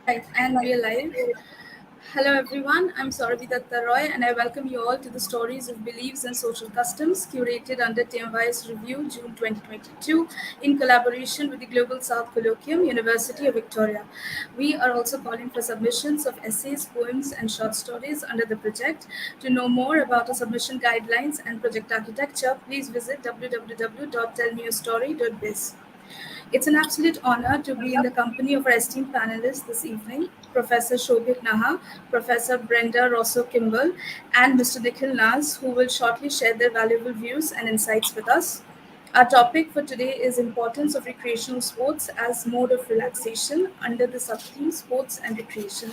Right, and we are live. Hello everyone, I'm Sourabhi Dutta Roy and I welcome you all to the Stories of Beliefs and Social Customs curated under TMYS Review June 2022 in collaboration with the Global South Colloquium, University of Victoria. We are also calling for submissions of essays, poems and short stories under the project. To know more about our submission guidelines and project architecture, please visit www.tellmeyourstory.biz. It's an absolute honor to be in the company of our esteemed panelists this evening, Professor Shobhit Naha, Professor Brenda Rossow Kimball, and Mr. Nikhil Naz, who will shortly share their valuable views and insights with us. Our topic for today is importance of recreational sports as mode of relaxation under the subtheme sports and recreation.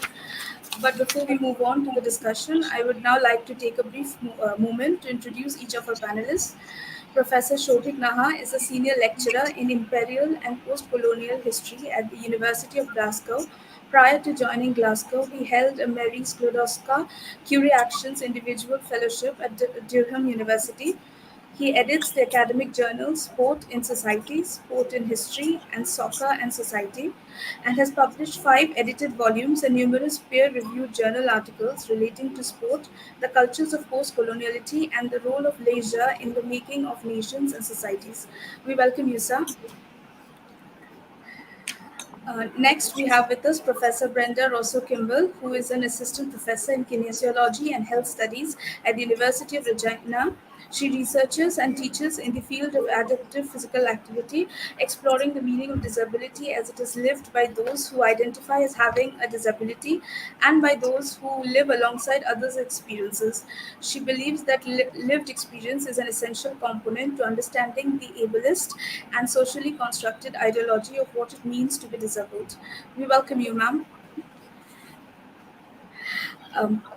But before we move on to the discussion, I would now like to take a brief moment to introduce each of our panelists. Professor Souvik Naha is a senior lecturer in imperial and post-colonial history at the University of Glasgow. Prior to joining Glasgow, he held a Mary Sklodowska Curie Actions Individual Fellowship at Durham University. He edits the academic journals Sport in Society, Sport in History, and Soccer and Society, and has published 5 edited volumes and numerous peer reviewed journal articles relating to sport, the cultures of post coloniality, and the role of leisure in the making of nations and societies. We welcome you, sir. Next, we have with us Professor Brenda Rossow Kimball, who is an assistant professor in kinesiology and health studies at the University of Regina. She researches and teaches in the field of adaptive physical activity, exploring the meaning of disability as it is lived by those who identify as having a disability and by those who live alongside others' experiences. She believes that lived experience is an essential component to understanding the ableist and socially constructed ideology of what it means to be disabled. We welcome you, ma'am.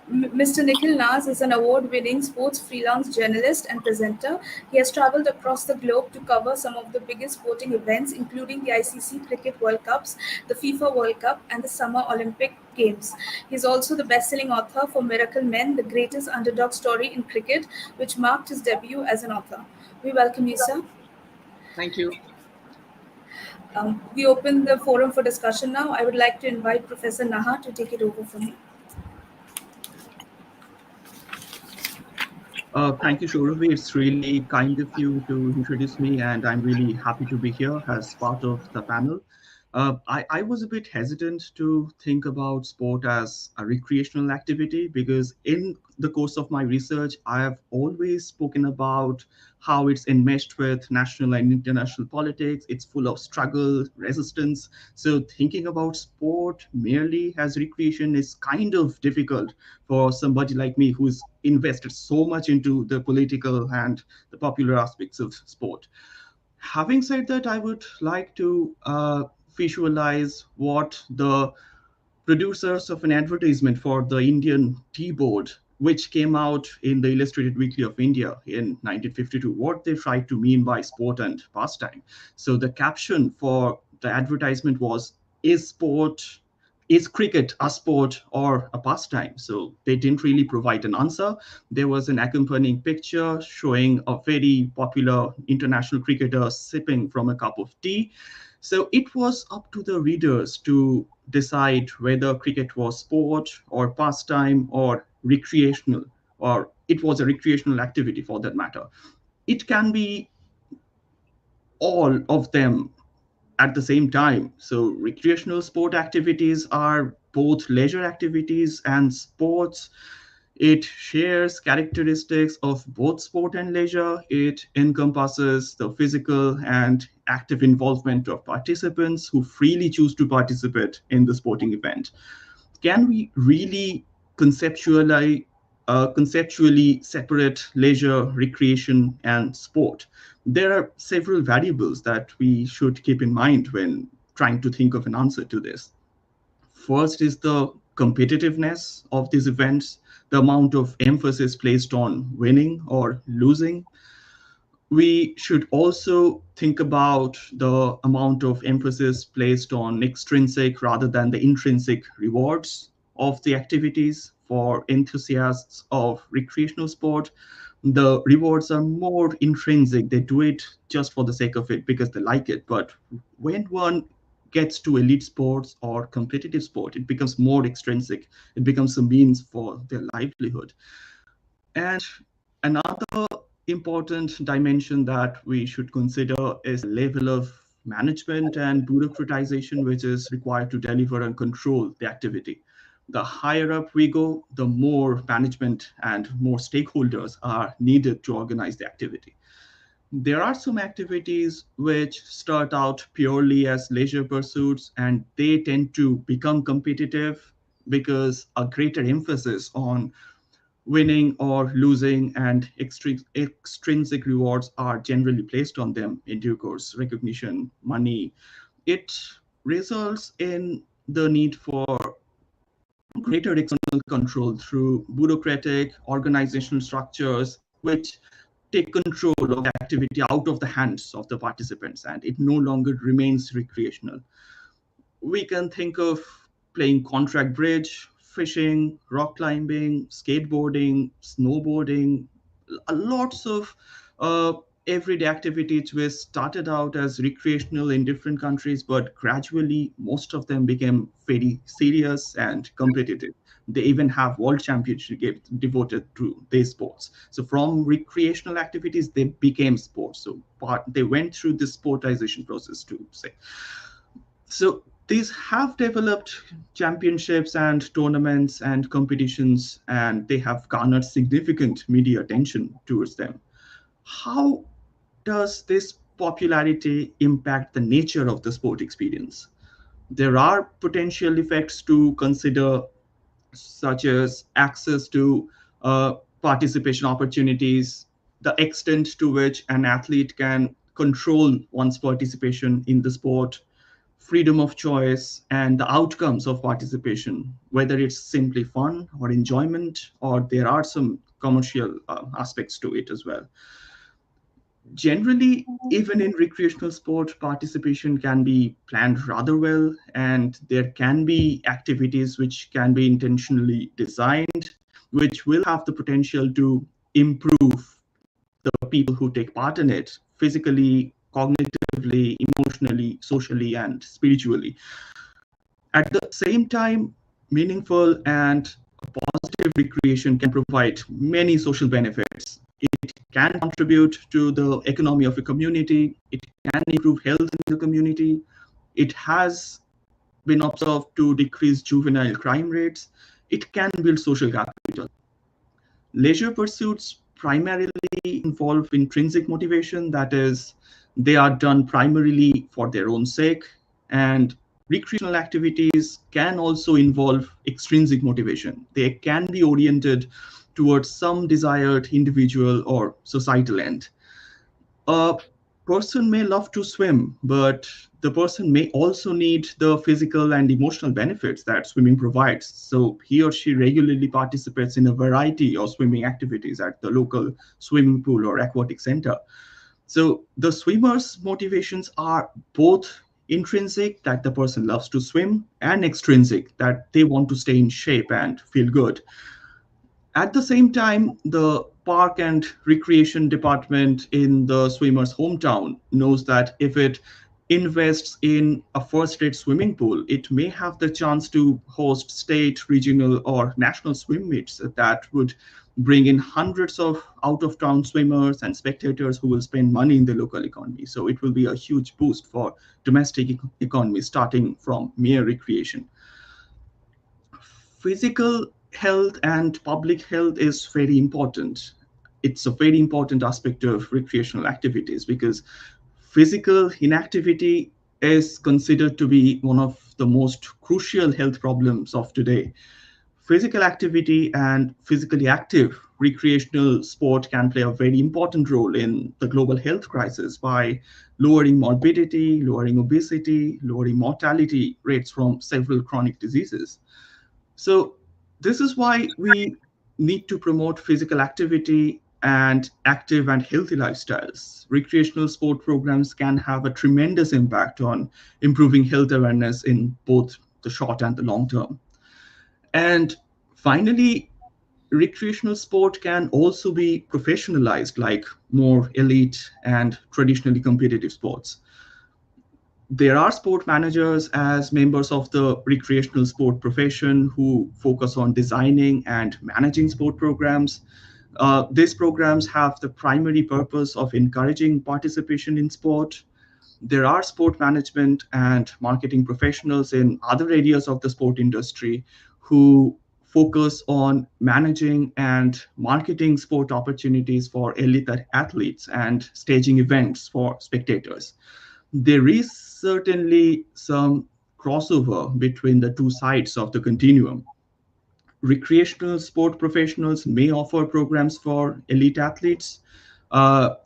Mr. Nikhil Naz is an award winning sports freelance journalist and presenter. He has traveled across the globe to cover some of the biggest sporting events, including the ICC Cricket World Cups, the FIFA World Cup, and the Summer Olympic Games. He is also the best selling author for Miracle Men, the greatest underdog story in cricket, which marked his debut as an author. We welcome you, sir. Thank you. We open the forum for discussion now. I would like to invite Professor Naha to take it over from me. Thank you, Sourabhi. It's really kind of you to introduce me, and I'm really happy to be here as part of the panel. I was a bit hesitant to think about sport as a recreational activity because, in the course of my research, I have always spoken about how it's enmeshed with national and international politics. It's full of struggle, resistance. So, thinking about sport merely as recreation is kind of difficult for somebody like me who's invested so much into the political and the popular aspects of sport. Having said that, I would like to visualize what the producers of an advertisement for the Indian tea board, which came out in the Illustrated Weekly of India in 1952, what they tried to mean by sport and pastime. So the caption for the advertisement was, "Is sport is cricket a sport or a pastime?" So they didn't really provide an answer. There was an accompanying picture showing a very popular international cricketer sipping from a cup of tea. So it was up to the readers to decide whether cricket was sport or pastime or recreational, or it was a recreational activity for that matter. It can be all of them at the same time. So recreational sport activities are both leisure activities and sports. It shares characteristics of both sport and leisure. It encompasses the physical and active involvement of participants who freely choose to participate in the sporting event. Can we really conceptually separate leisure, recreation, and sport? There are several variables that we should keep in mind when trying to think of an answer to this. First is the competitiveness of these events, the amount of emphasis placed on winning or losing. We should also think about the amount of emphasis placed on extrinsic rather than the intrinsic rewards of the activities. For enthusiasts of recreational sport, the rewards are more intrinsic. They do it just for the sake of it because they like it. But when one gets to elite sports or competitive sport, it becomes more extrinsic. It becomes a means for their livelihood. And another important dimension that we should consider is the level of management and bureaucratization which is required to deliver and control the activity. The higher up we go, the more management and more stakeholders are needed to organize the activity. There are some activities which start out purely as leisure pursuits and they tend to become competitive because a greater emphasis on winning or losing and extrinsic rewards are generally placed on them in due course, recognition, money. It results in the need for greater external control through bureaucratic organizational structures which take control of the activity out of the hands of the participants and it no longer remains recreational. We can think of playing contract bridge, fishing, rock climbing, skateboarding, snowboarding, lots of uh, everyday activities which started out as recreational in different countries, but gradually most of them became very serious and competitive. They even have world championship games devoted to these sports. So from recreational activities, they became sports. So they went through this sportization process to say. So these have developed championships and tournaments and competitions, and they have garnered significant media attention towards them. How does this popularity impact the nature of the sport experience? There are potential effects to consider, such as access to participation opportunities, the extent to which an athlete can control one's participation in the sport, freedom of choice, and the outcomes of participation, whether it's simply fun or enjoyment, or there are some commercial aspects to it as well. Generally, even in recreational sport, participation can be planned rather well, and there can be activities which can be intentionally designed, which will have the potential to improve the people who take part in it physically, cognitively, emotionally, socially, and spiritually. At the same time, meaningful and positive recreation can provide many social benefits. It can contribute to the economy of a community, it can improve health in the community, it has been observed to decrease juvenile crime rates, it can build social capital. Leisure pursuits primarily involve intrinsic motivation, that is, they are done primarily for their own sake, and recreational activities can also involve extrinsic motivation. They can be oriented towards some desired individual or societal end. A person may love to swim, but the person may also need the physical and emotional benefits that swimming provides. So he or she regularly participates in a variety of swimming activities at the local swimming pool or aquatic center. So the swimmer's motivations are both intrinsic, that the person loves to swim, and extrinsic, that they want to stay in shape and feel good. At the same time, the park and recreation department in the swimmer's hometown knows that if it invests in a first rate swimming pool, it may have the chance to host state, regional, or national swim meets that would bring in hundreds of out of town swimmers and spectators who will spend money in the local economy. So it will be a huge boost for domestic economy starting from mere recreation. Physical health and public health is very important. It's a very important aspect of recreational activities because physical inactivity is considered to be one of the most crucial health problems of today. Physical activity and physically active recreational sport can play a very important role in the global health crisis by lowering morbidity, lowering obesity, lowering mortality rates from several chronic diseases. So, this is why we need to promote physical activity and active and healthy lifestyles. Recreational sport programs can have a tremendous impact on improving health awareness in both the short and the long term. And finally, recreational sport can also be professionalized like more elite and traditionally competitive sports. There are sport managers as members of the recreational sport profession who focus on designing and managing sport programs. These programs have the primary purpose of encouraging participation in sport. There are sport management and marketing professionals in other areas of the sport industry who focus on managing and marketing sport opportunities for elite athletes and staging events for spectators. There is certainly some crossover between the two sides of the continuum. Recreational sport professionals may offer programs for elite athletes,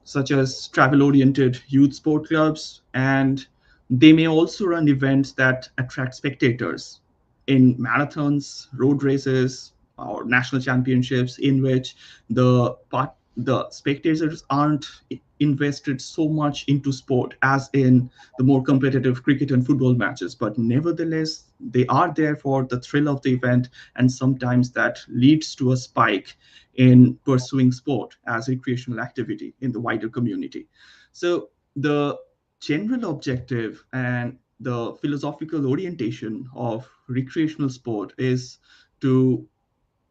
such as travel oriented youth sport clubs, and they may also run events that attract spectators in marathons, road races, or national championships in which the spectators aren't invested so much into sport as in the more competitive cricket and football matches, but nevertheless they are there for the thrill of the event, and sometimes that leads to a spike in pursuing sport as recreational activity in the wider community. So the general objective and the philosophical orientation of recreational sport is to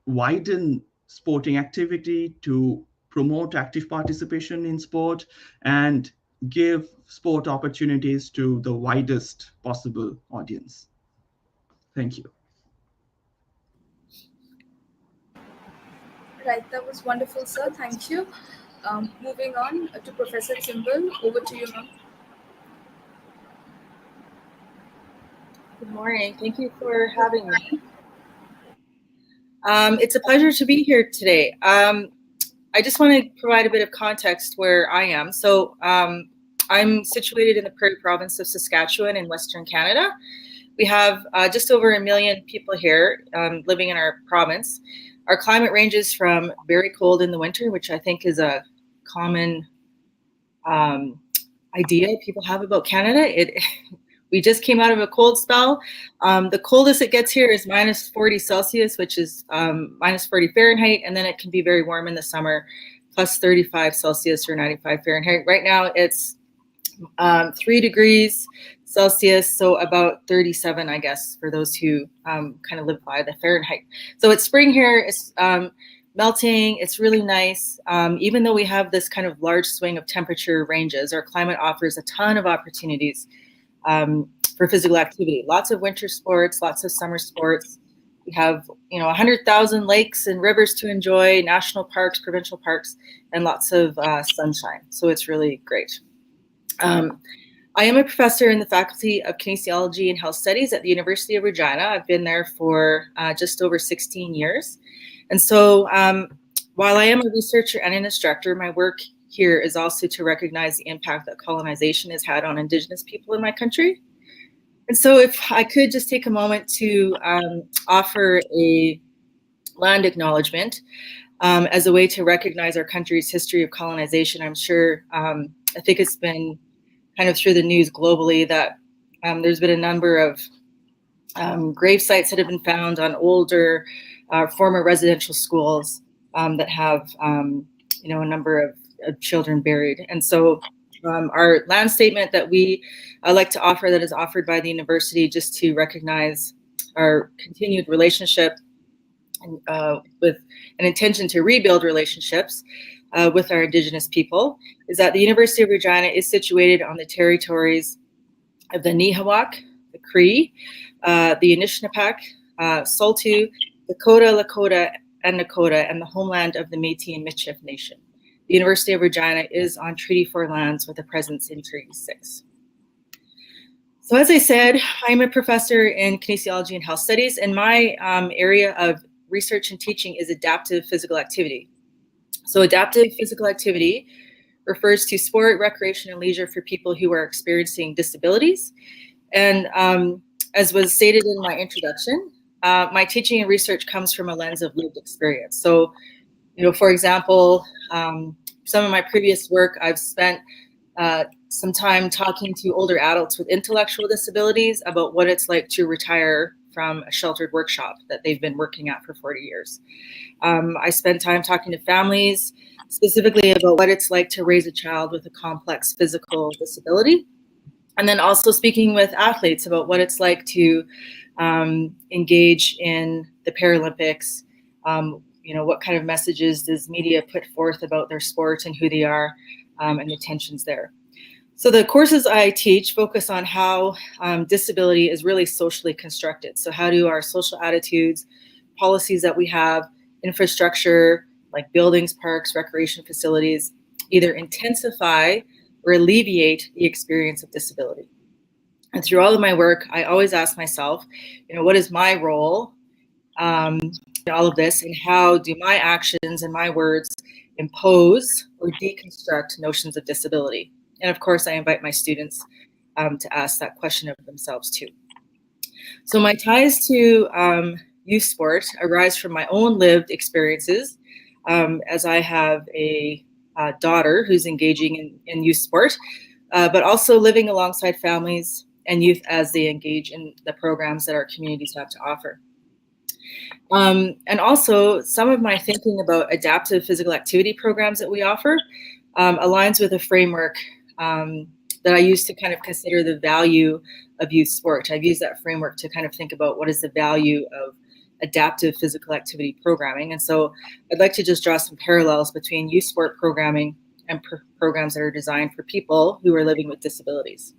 widen sporting activity, to promote active participation in sport, and give sport opportunities to the widest possible audience. Thank you. Right, that was wonderful, sir. Thank you. Moving on to Professor Kimball. Over to you, ma'am. Good morning. Thank you for having me. It's a pleasure to be here today. I just want to provide a bit of context where I am. So I'm situated in the Prairie Province of Saskatchewan in Western Canada. We have just over 1 million people here living in our province. Our climate ranges from very cold in the winter, which I think is a common idea people have about Canada. We just came out of a cold spell. The coldest it gets here is minus 40 Celsius, which is minus 40 Fahrenheit, and then it can be very warm in the summer, plus 35 Celsius or 95 Fahrenheit. Right now it's 3 degrees Celsius, so about 37, I guess, for those who kind of live by the Fahrenheit. So it's spring here. It's melting. It's really nice. Even though we have this kind of large swing of temperature ranges, our climate offers a ton of opportunities for physical activity. Lots of winter sports, lots of summer sports. We have, 100,000 lakes and rivers to enjoy, national parks, provincial parks, and lots of sunshine. So it's really great. I am a professor in the Faculty of Kinesiology and Health Studies at the University of Regina. I've been there for just over 16 years. And so while I am a researcher and an instructor, my work here is also to recognize the impact that colonization has had on Indigenous people in my country. And so if I could just take a moment to offer a land acknowledgement as a way to recognize our country's history of colonization. I'm sure, I think it's been kind of through the news globally that there's been a number of grave sites that have been found on older former residential schools that have, a number of children buried. And so our land statement that we like to offer, that is offered by the university just to recognize our continued relationship with an intention to rebuild relationships with our Indigenous people, is that the University of Regina is situated on the territories of the Nihawak, the Cree, the Anishinaabeg, Saulteaux, Dakota, Lakota, and Nakota, and the homeland of the Métis and Michif Nation. The University of Regina is on Treaty 4 lands with a presence in Treaty 6. So as I said, I'm a professor in kinesiology and health studies, and my area of research and teaching is adaptive physical activity. So adaptive physical activity refers to sport, recreation, and leisure for people who are experiencing disabilities. And as was stated in my introduction, my teaching and research comes from a lens of lived experience. So, for example, some of my previous work, I've spent some time talking to older adults with intellectual disabilities about what it's like to retire from a sheltered workshop that they've been working at for 40 years. I spend time talking to families specifically about what it's like to raise a child with a complex physical disability. And then also speaking with athletes about what it's like to engage in the Paralympics. What kind of messages does media put forth about their sport and who they are, and the tensions there. So the courses I teach focus on how disability is really socially constructed. So how do our social attitudes, policies that we have, infrastructure like buildings, parks, recreation facilities, either intensify or alleviate the experience of disability. And through all of my work, I always ask myself, what is my role in all of this, and how do my actions and my words impose or deconstruct notions of disability? And of course, I invite my students to ask that question of themselves too. So my ties to youth sport arise from my own lived experiences, as I have a daughter who's engaging in youth sport, but also living alongside families and youth as they engage in the programs that our communities have to offer. And also, some of my thinking about adaptive physical activity programs that we offer aligns with a framework that I use to kind of consider the value of youth sport. I've used that framework to kind of think about what is the value of adaptive physical activity programming. And so I'd like to just draw some parallels between youth sport programming and programs that are designed for people who are living with disabilities.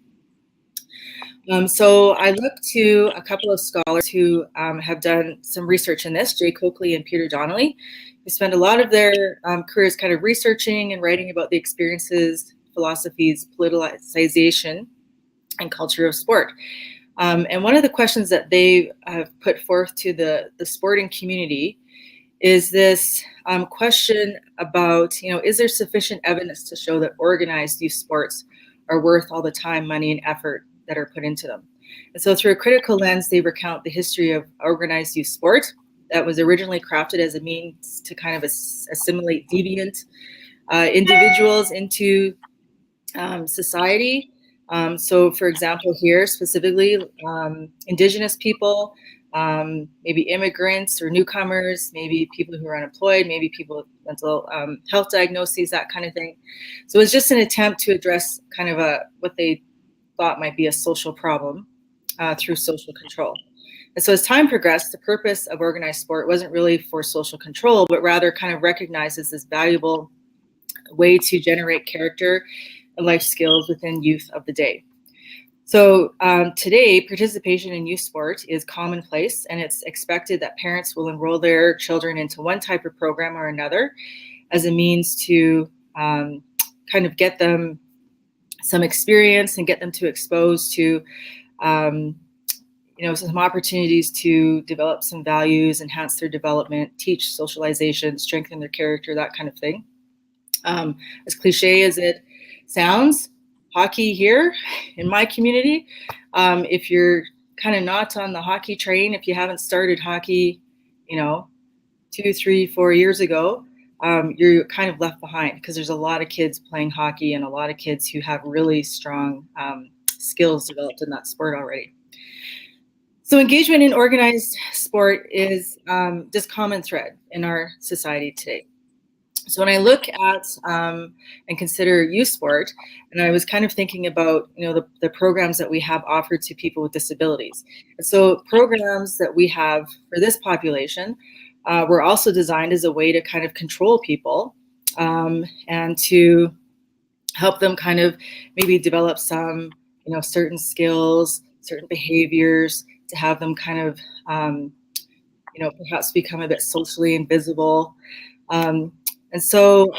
So I look to a couple of scholars who have done some research in this, Jay Coakley and Peter Donnelly, who spend a lot of their careers kind of researching and writing about the experiences, philosophies, politicization, and culture of sport. And one of the questions that they have put forth to the sporting community is this question about, is there sufficient evidence to show that organized youth sports are worth all the time, money, and effort that are put into them? And so through a critical lens, they recount the history of organized youth sport that was originally crafted as a means to kind of assimilate deviant individuals into society. So for example, here specifically, Indigenous people, maybe immigrants or newcomers, maybe people who are unemployed, maybe people with mental health diagnoses, that kind of thing. So it's just an attempt to address kind of what they thought might be a social problem through social control. And so as time progressed, the purpose of organized sport wasn't really for social control, but rather kind of recognizes this valuable way to generate character and life skills within youth of the day. So today, participation in youth sport is commonplace, and it's expected that parents will enroll their children into one type of program or another as a means to kind of get them some experience and get them to expose to some opportunities to develop some values, enhance their development, teach socialization, strengthen their character, that kind of thing. As cliche as it sounds, hockey here in my community, if you're kind of not on the hockey train, if you haven't started hockey, 2, 3, 4 years ago, you're kind of left behind because there's a lot of kids playing hockey and a lot of kids who have really strong skills developed in that sport already. So engagement in organized sport is this common thread in our society today. So when I look at and consider youth sport, and I was kind of thinking about, the programs that we have offered to people with disabilities. And so programs that we have for this population were also designed as a way to kind of control people and to help them kind of maybe develop some, certain skills, certain behaviors, to have them kind of, perhaps become a bit socially invisible. And so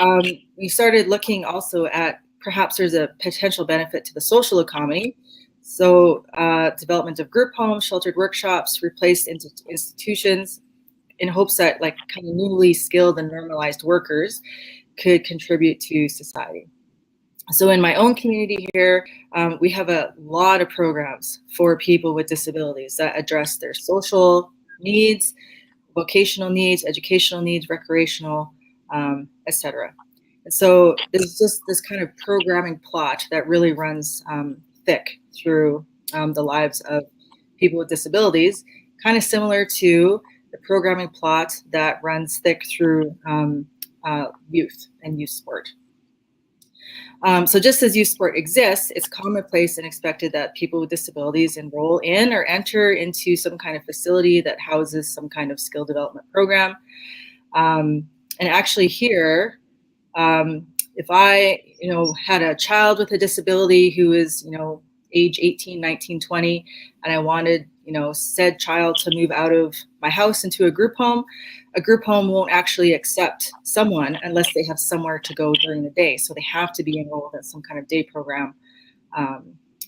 we started looking also at perhaps there's a potential benefit to the social economy. So development of group homes, sheltered workshops, replaced institutions, in hopes that like kind of newly skilled and normalized workers could contribute to society. So in my own community here, we have a lot of programs for people with disabilities that address their social needs, vocational needs, educational needs, recreational, etc. And so there's just this kind of programming plot that really runs thick through the lives of people with disabilities, kind of similar to the programming plot that runs thick through youth and youth sport. So just as youth sport exists, it's commonplace and expected that people with disabilities enroll in or enter into some kind of facility that houses some kind of skill development program. And actually here, if I, had a child with a disability who is, age 18, 19, 20, and I wanted, said child to move out of my house into a group home won't actually accept someone unless they have somewhere to go during the day. So they have to be enrolled in some kind of day program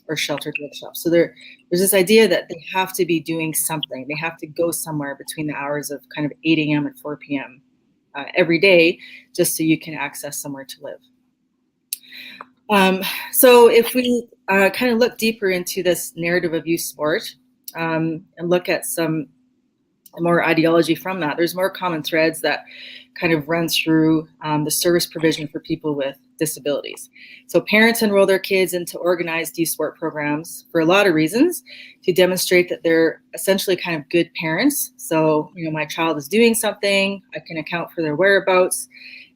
or sheltered workshop. So there's this idea that they have to be doing something. They have to go somewhere between the hours of kind of 8 a.m. and 4 p.m. Every day, just so you can access somewhere to live. So if we kind of look deeper into this narrative of youth sport and look at some more ideology from that, there's more common threads that kind of run through the service provision for people with disabilities. So parents enroll their kids into organized youth sport programs for a lot of reasons, to demonstrate that they're essentially kind of good parents. So, my child is doing something, I can account for their whereabouts,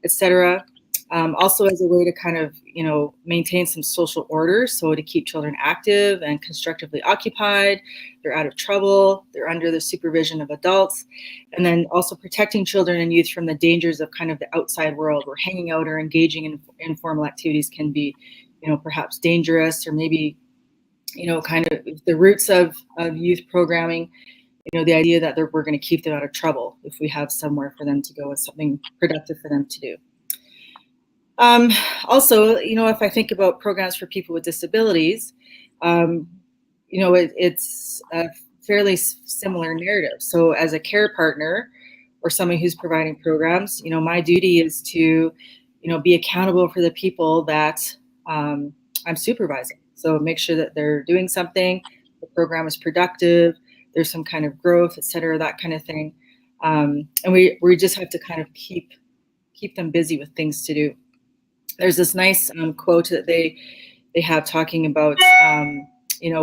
etc. Also as a way to kind of, maintain some social order. So to keep children active and constructively occupied, they're out of trouble, they're under the supervision of adults, and then also protecting children and youth from the dangers of kind of the outside world, where hanging out or engaging in informal activities can be, perhaps dangerous, or maybe, kind of the roots of youth programming, the idea that we're going to keep them out of trouble if we have somewhere for them to go and something productive for them to do. Also, if I think about programs for people with disabilities, it's a fairly similar narrative. So as a care partner or someone who's providing programs, my duty is to, be accountable for the people that I'm supervising. So make sure that they're doing something, the program is productive, there's some kind of growth, et cetera, that kind of thing. And we just have to kind of keep them busy with things to do. There's this nice quote that they have talking about,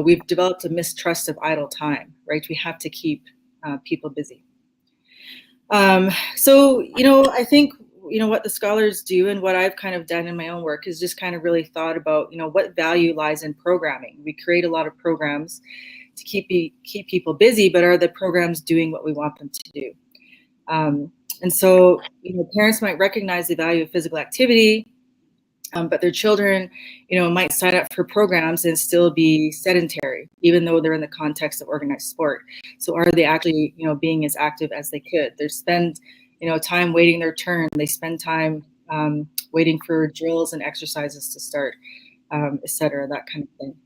we've developed a mistrust of idle time, right? We have to keep people busy. So, I think, what the scholars do and what I've kind of done in my own work is just kind of really thought about, what value lies in programming. We create a lot of programs to keep people busy, but are the programs doing what we want them to do? And so, parents might recognize the value of physical activity, but their children, might sign up for programs and still be sedentary, even though they're in the context of organized sport. So are they actually, being as active as they could? They spend, time waiting their turn. They spend time waiting for drills and exercises to start, et cetera, that kind of thing.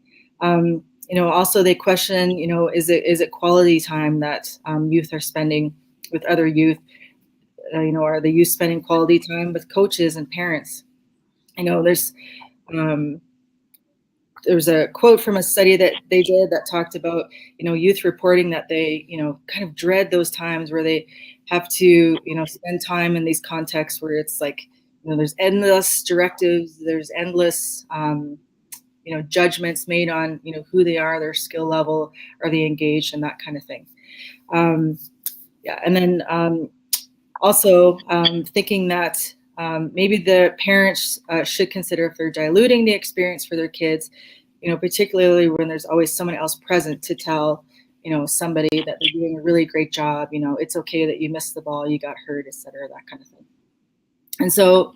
Also they question, is it quality time that youth are spending with other youth? Are the youth spending quality time with coaches and parents? There's a quote from a study that they did that talked about, youth reporting that they, kind of dread those times where they have to, spend time in these contexts where it's like, there's endless directives, there's endless, judgments made on, who they are, their skill level, are they engaged, and that kind of thing. And then also thinking that maybe the parents should consider if they're diluting the experience for their kids, particularly when there's always someone else present to tell, somebody that they're doing a really great job, it's okay that you missed the ball, you got hurt, et cetera, that kind of thing. And so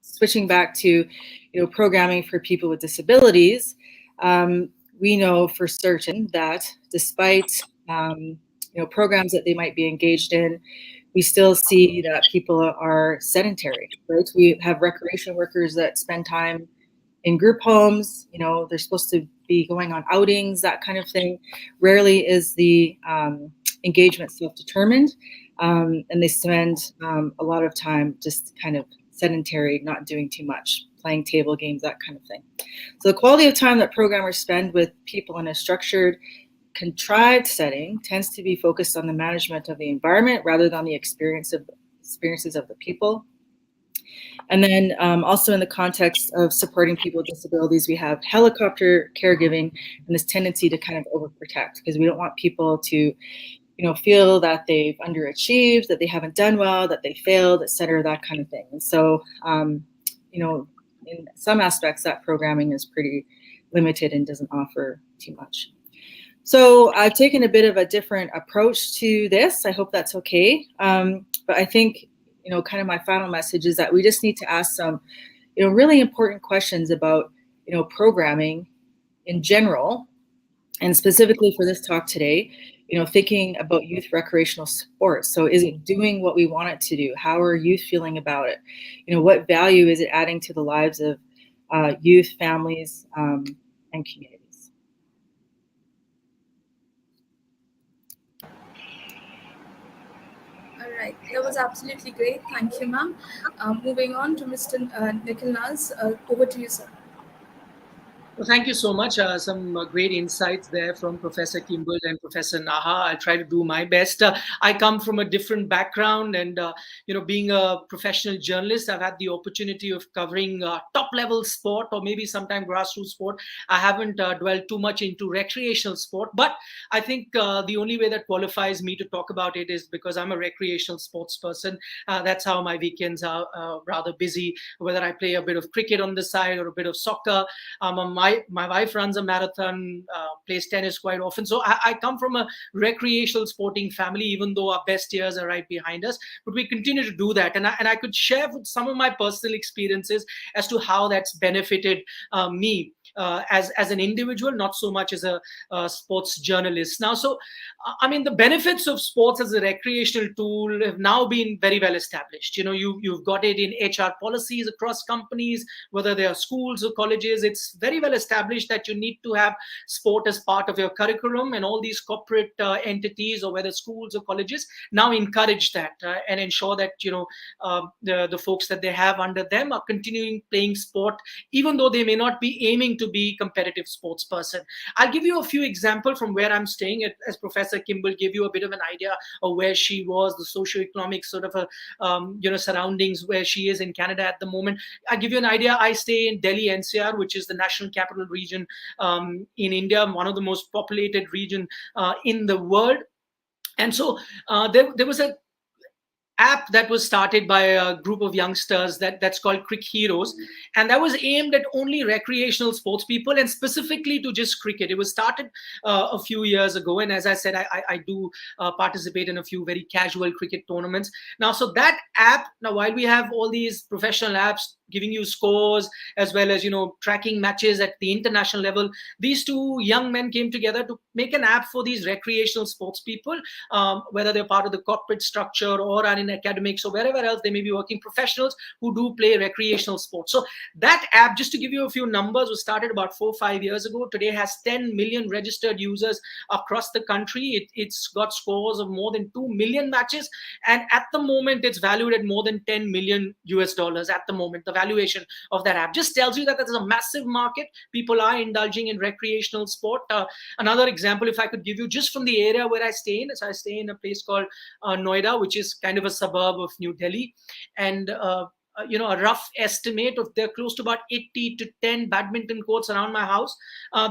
switching back to, programming for people with disabilities, we know for certain that despite, programs that they might be engaged in, we still see that people are sedentary, right? We have recreation workers that spend time in group homes, they're supposed to be going on outings, that kind of thing. Rarely is the engagement self-determined, and they spend a lot of time just kind of sedentary, not doing too much, playing table games, that kind of thing. So the quality of time that programmers spend with people in a structured, contrived setting tends to be focused on the management of the environment rather than the experiences of the people. And then also in the context of supporting people with disabilities, we have helicopter caregiving and this tendency to kind of overprotect, because we don't want people to, feel that they've underachieved, that they haven't done well, that they failed, et cetera, that kind of thing. And so, in some aspects, that programming is pretty limited and doesn't offer too much. So I've taken a bit of a different approach to this. I hope that's okay. But I think, kind of my final message is that we just need to ask some, really important questions about, programming in general, and specifically for this talk today, thinking about youth recreational sports. So is it doing what we want it to do? How are youth feeling about it? What value is it adding to the lives of youth, families, and communities? All right, that was absolutely great. Thank you, ma'am. Moving on to Mr. Nikhil Naz. Over to you, sir. Well, thank you so much. Some great insights there from Professor Kimball and Professor Naha. I'll try to do my best. I come from a different background, and being a professional journalist, I've had the opportunity of covering top-level sport or maybe sometime grassroots sport. I haven't dwelled too much into recreational sport, but I think the only way that qualifies me to talk about it is because I'm a recreational sports person. That's how my weekends are rather busy. Whether I play a bit of cricket on the side or a bit of soccer. My wife runs a marathon, plays tennis quite often. So I come from a recreational sporting family, even though our best years are right behind us. But we continue to do that. And I could share with some of my personal experiences as to how that's benefited me. As an individual, not so much as a sports journalist. Now, so I mean, the benefits of sports as a recreational tool have now been very well established. You've got it in HR policies across companies, whether they are schools or colleges. It's very well established that you need to have sport as part of your curriculum, and all these corporate entities, or whether schools or colleges, now encourage that and ensure that the folks that they have under them are continuing playing sport, even though they may not be aiming to be competitive sports person. I'll give you a few examples from where I'm staying. As Professor Kimball gave you a bit of an idea of where she was, the socioeconomic sort of surroundings where she is in Canada at the moment. I'll give you an idea. I stay in Delhi NCR, which is the National Capital Region in India, one of the most populated region in the world. And so there was a app that was started by a group of youngsters that's called Crick Heroes, and that was aimed at only recreational sports people and specifically to just cricket. It was started a few years ago, and as I said, I do participate in a few very casual cricket tournaments now. So that app, now while we have all these professional apps giving you scores as well as tracking matches at the international level, these two young men came together to make an app for these recreational sports people, whether they're part of the corporate structure or are in academics or wherever else they may be working, professionals who do play recreational sports. So that app, just to give you a few numbers, was started about 4 or 5 years ago. Today has 10 million registered users across the country. It's got scores of more than 2 million matches, and at the moment it's valued at more than 10 million US dollars at the moment. The valuation of that app just tells you that there's a massive market. People are indulging in recreational sport. Another example, if I could give you, just from the area where I stay in, so I stay in a place called Noida, which is kind of a suburb of New Delhi, and a rough estimate of there are close to about 80 to 10 badminton courts around my house.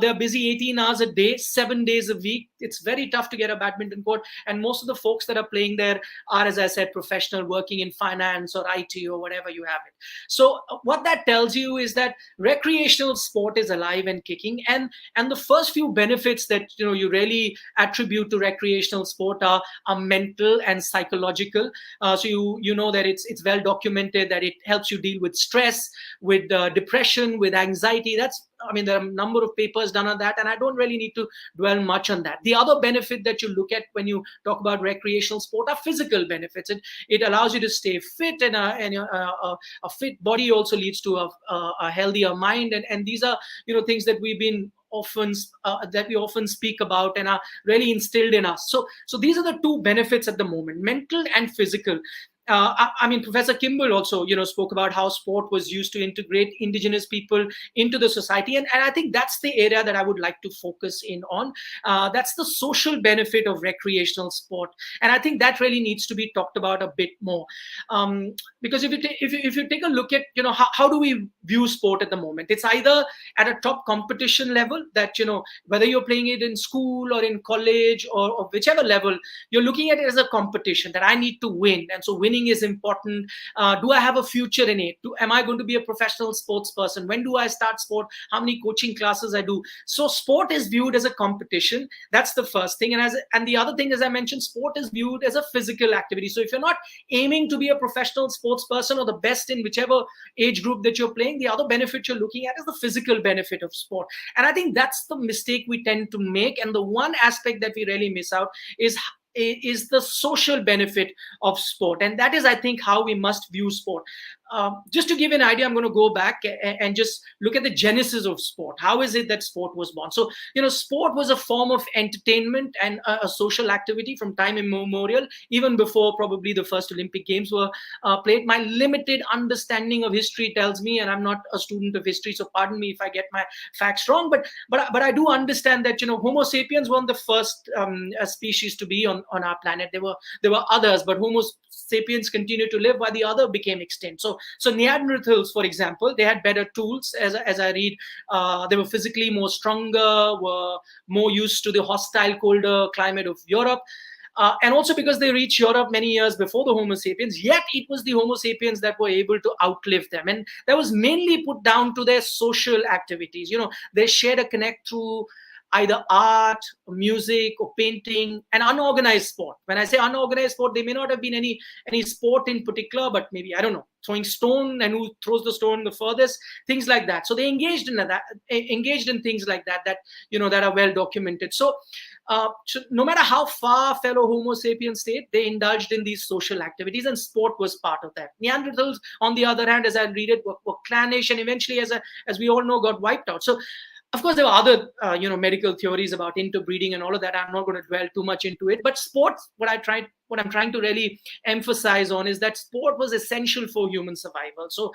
They're busy 18 hours a day, 7 days a week. It's very tough to get a badminton court, and most of the folks that are playing there are, as I said, professional, working in finance or IT or whatever you have it. So what that tells you is that recreational sport is alive and kicking, and the first few benefits that you really attribute to recreational sport are mental and psychological. So you know that it's well documented that it helps you deal with stress, with depression, with anxiety. There are a number of papers done on that, and I don't really need to dwell much on that. The other benefit that you look at when you talk about recreational sport are physical benefits. It allows you to stay fit, and a fit body also leads to a healthier mind, and these are things that we often speak about and are really instilled in us. So these are the two benefits at the moment: mental and physical. Professor Kimball also, spoke about how sport was used to integrate indigenous people into the society. And I think that's the area that I would like to focus in on. That's the social benefit of recreational sport. And I think that really needs to be talked about a bit more. Because if you take a look at, how do we view sport at the moment? It's either at a top competition level that, whether you're playing it in school or in college or whichever level, you're looking at it as a competition that I need to win. And so winning training is important. Do I have a future in it? Am I going to be a professional sports person? When do I start sport? How many coaching classes I do? So sport is viewed as a competition. That's the first thing. And the other thing, as I mentioned, sport is viewed as a physical activity. So if you're not aiming to be a professional sports person or the best in whichever age group that you're playing, the other benefit you're looking at is the physical benefit of sport. And I think that's the mistake we tend to make. And the one aspect that we really miss out is the social benefit of sport. And that is, I think, how we must view sport. Just to give an idea, I'm going to go back and just look at the genesis of sport. How is it that sport was born? So, sport was a form of entertainment and a social activity from time immemorial, even before probably the first Olympic Games were played. My limited understanding of history tells me, and I'm not a student of history, so pardon me if I get my facts wrong, but I do understand that Homo sapiens weren't the first species to be on our planet. There were others, but Homo sapiens continued to live while the other became extinct. So Neanderthals, for example, they had better tools. As I read, they were physically more stronger, were more used to the hostile, colder climate of Europe. And also because they reached Europe many years before the Homo sapiens, yet it was the Homo sapiens that were able to outlive them. And that was mainly put down to their social activities. They shared a connect through either art, music, or painting, and unorganized sport. When I say unorganized sport, they may not have been any sport in particular, but maybe, I don't know, throwing stone and who throws the stone the furthest, things like that. So they engaged in things like that that are well documented. So no matter how far fellow Homo sapiens stayed, they indulged in these social activities, and sport was part of that. Neanderthals, on the other hand, as I read it, were clannish, and eventually, as we all know, got wiped out. So of course, there were other, medical theories about interbreeding and all of that. I'm not going to dwell too much into it. But sports, what I'm trying to really emphasize on is that sport was essential for human survival. So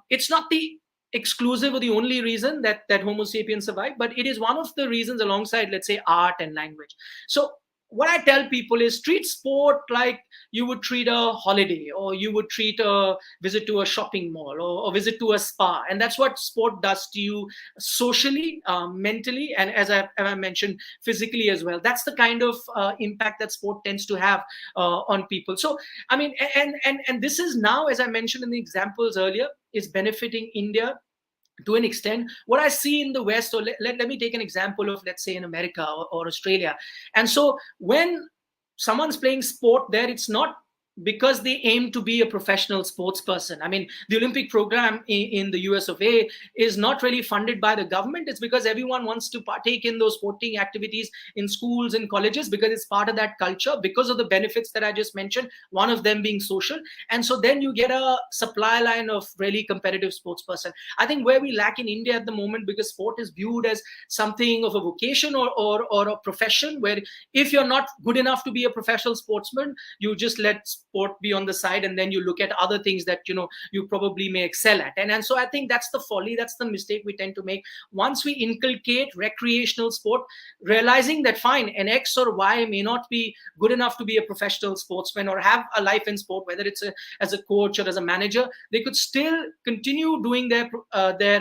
it's not the exclusive or the only reason that Homo sapiens survived, but it is one of the reasons alongside, let's say, art and language. So what I tell people is treat sport like you would treat a holiday, or you would treat a visit to a shopping mall, or visit to a spa. And that's what sport does to you socially, mentally, and as I mentioned, physically as well. That's the kind of impact that sport tends to have on people. So, I mean, and this is now, as I mentioned in the examples earlier, is benefiting India to an extent. What I see in the West, or let me take an example of, let's say, in America or Australia. And so when someone's playing sport there, it's not because they aim to be a professional sports person. I mean, the Olympic program in the US of A is not really funded by the government. It's because everyone wants to partake in those sporting activities in schools and colleges, because it's part of that culture, because of the benefits that I just mentioned, one of them being social. And so then you get a supply line of really competitive sports person. I think where we lack in India at the moment, because sport is viewed as something of a vocation or a profession, where if you're not good enough to be a professional sportsman, you just let sport be on the side, and then you look at other things that you probably may excel at. And so I think that's the folly, that's the mistake we tend to make. Once we inculcate recreational sport, realizing that fine, an X or Y may not be good enough to be a professional sportsman or have a life in sport, whether it's as a coach or as a manager, they could still continue doing their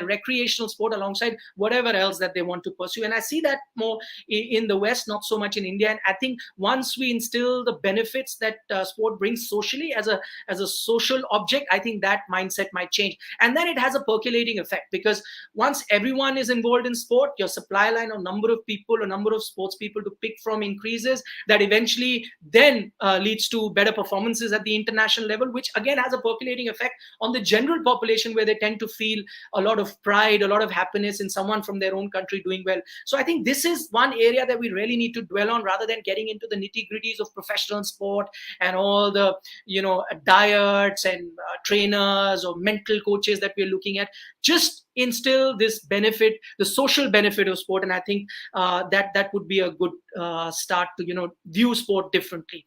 recreational sport alongside whatever else that they want to pursue. And I see that more in the West, not so much in India. And I think once we instill the benefits that sport brings socially as a social object, I think that mindset might change. And then it has a percolating effect, because once everyone is involved in sport, your supply line or number of people or number of sports people to pick from increases. That eventually then leads to better performances at the international level, which again has a percolating effect on the general population, where they tend to feel a lot of pride, a lot of happiness in someone from their own country doing well. So I think this is one area that we really need to dwell on, rather than getting into the nitty-gritties of professional sport and all the diets and trainers or mental coaches that we're looking at. Just instill this benefit, the social benefit of sport, and I think that would be a good start to view sport differently.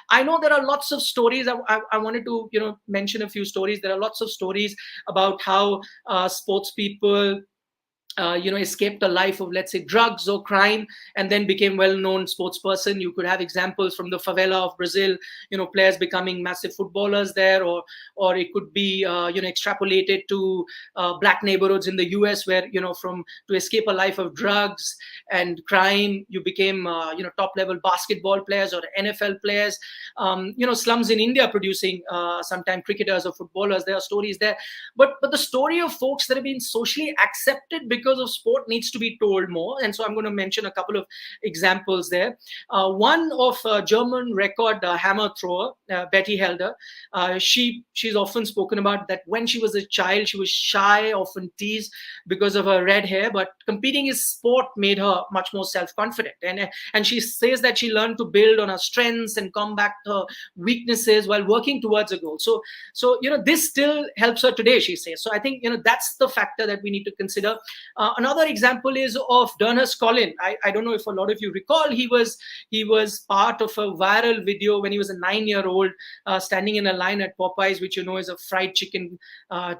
I know there are lots of stories. I wanted to mention a few stories. There are lots of stories about how sports people escaped a life of, let's say, drugs or crime, and then became well-known sports person. You could have examples from the favela of Brazil, players becoming massive footballers there, or it could be, extrapolated to black neighborhoods in the US, where, from to escape a life of drugs and crime, you became, top-level basketball players or NFL players. Slums in India producing sometime cricketers or footballers. There are stories there, but the story of folks that have been socially accepted because of sport needs to be told more. And so I'm going to mention a couple of examples there. One of German record hammer thrower, Betty Helder. She's often spoken about that when she was a child, she was shy, often teased because of her red hair, but competing in sport made her much more self-confident. And she says that she learned to build on her strengths and combat her weaknesses while working towards a goal. So this still helps her today, she says. So I think that's the factor that we need to consider. Another example is of Dernhurst Colin. I don't know if a lot of you recall, he was part of a viral video when he was a 9-year-old, standing in a line at Popeyes, which is a fried chicken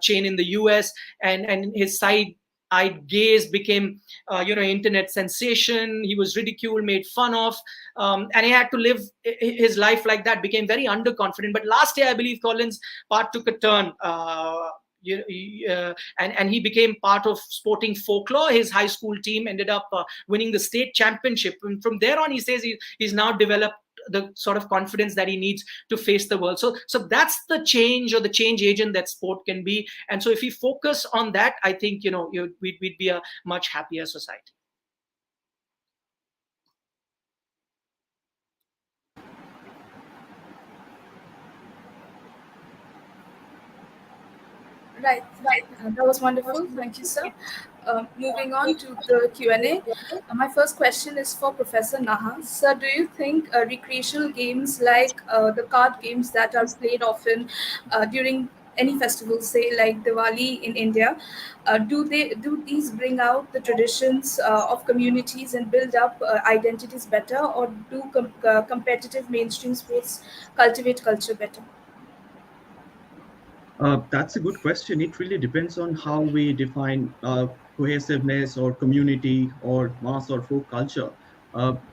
chain in the US, and his side-eyed gaze became internet sensation. He was ridiculed, made fun of, and he had to live his life like that, became very underconfident. But last year, I believe, Colin's part took a turn, and he became part of sporting folklore. His high school team ended up winning the state championship, and from there on, he says he's now developed the sort of confidence that he needs to face the world. So that's the change, or the change agent that sport can be. And so if we focus on that, I think we'd be a much happier society. Right. That was wonderful. Thank you, sir. Moving on to the Q&A. My first question is for Professor Naha. Sir, do you think recreational games like the card games that are played often during any festival, say like Diwali in India, do these bring out the traditions of communities and build up identities better, or do competitive mainstream sports cultivate culture better? That's a good question. It really depends on how we define cohesiveness or community or mass or folk culture.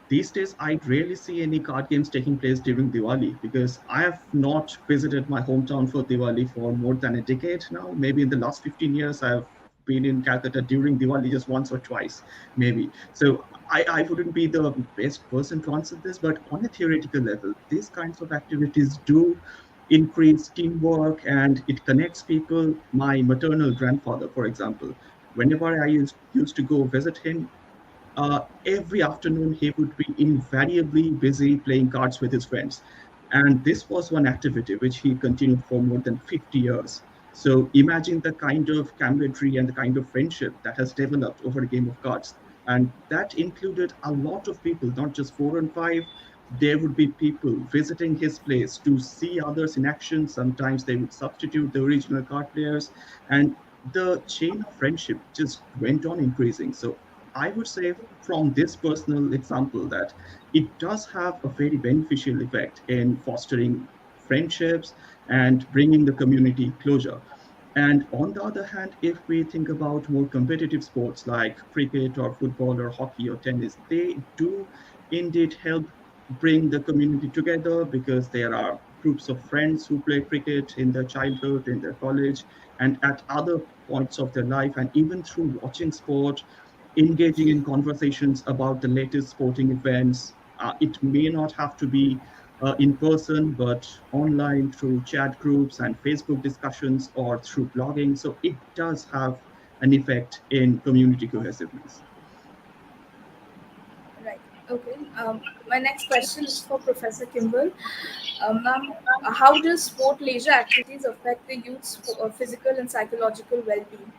These days, I rarely see any card games taking place during Diwali because I have not visited my hometown for Diwali for more than a decade now. Maybe in the last 15 years, I've been in Calcutta during Diwali just once or twice, maybe. So I wouldn't be the best person to answer this, but on a theoretical level, these kinds of activities do increase teamwork and it connects people. My maternal grandfather, for example, whenever I used to go visit him, every afternoon he would be invariably busy playing cards with his friends. And this was one activity which he continued for more than 50 years. So imagine the kind of camaraderie and the kind of friendship that has developed over a game of cards. And that included a lot of people, not just four and five. There would be people visiting his place to see others in action. Sometimes they would substitute the original card players. And the chain of friendship just went on increasing. So I would say from this personal example that it does have a very beneficial effect in fostering friendships and bringing the community closer. And on the other hand, if we think about more competitive sports like cricket or football or hockey or tennis, they do indeed help bring the community together because there are groups of friends who play cricket in their childhood, in their college, and at other points of their life. And even through watching sport, engaging in conversations about the latest sporting events. It may not have to be in person, but online through chat groups and Facebook discussions or through blogging. So it does have an effect in community cohesiveness. Right. Okay. My next question is for Professor Kimball. Ma'am, how does sport leisure activities affect the youth's physical and psychological well-being?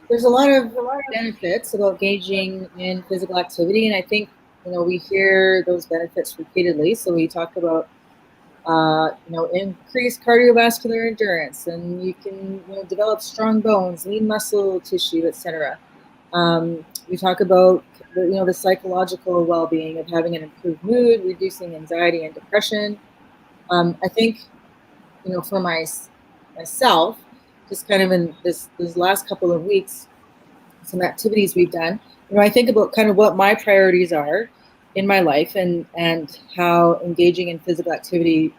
There's a lot of benefits about engaging in physical activity, and I think we hear those benefits repeatedly. So we talk about increased cardiovascular endurance, and you can develop strong bones, lean muscle tissue, etc. We talk about the psychological well-being of having an improved mood, reducing anxiety and depression. I think for myself, just kind of in this last couple of weeks, some activities we've done, I think about kind of what my priorities are in my life, and how engaging in physical activity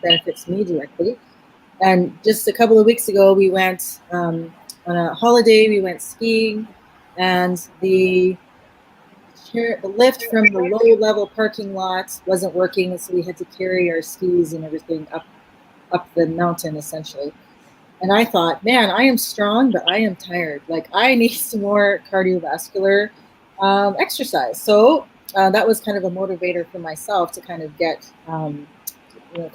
benefits me directly. And just a couple of weeks ago, we went on a holiday. We went skiing, and the lift from the low level parking lot wasn't working, so we had to carry our skis and everything up the mountain essentially. And I thought, man, I am strong, but I am tired. Like, I need some more cardiovascular exercise. So that was kind of a motivator for myself to kind of get, kind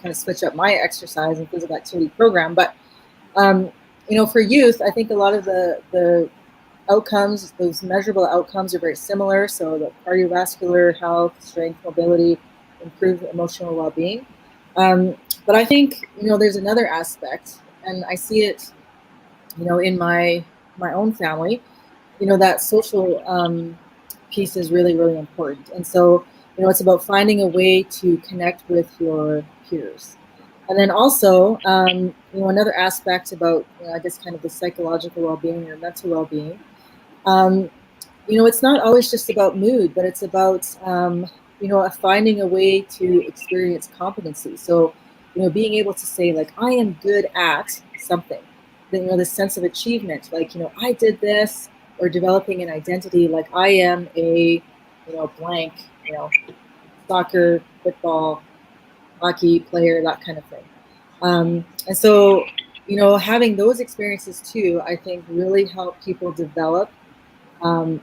of switch up my exercise and physical activity program. But, for youth, I think a lot of the outcomes, those measurable outcomes, are very similar. So the cardiovascular health, strength, mobility, improved emotional well-being. But I think, there's another aspect, and I see it, in my own family, that social piece is really, really important. And so, it's about finding a way to connect with your peers. And then also, another aspect about, I guess, kind of the psychological well-being or mental well-being, it's not always just about mood, but it's about, finding a way to experience competency. So, being able to say, like, I am good at something, then, the sense of achievement, like, I did this, or developing an identity, like, I am a, blank, soccer, football, hockey player, that kind of thing. And so, having those experiences too, I think really help people develop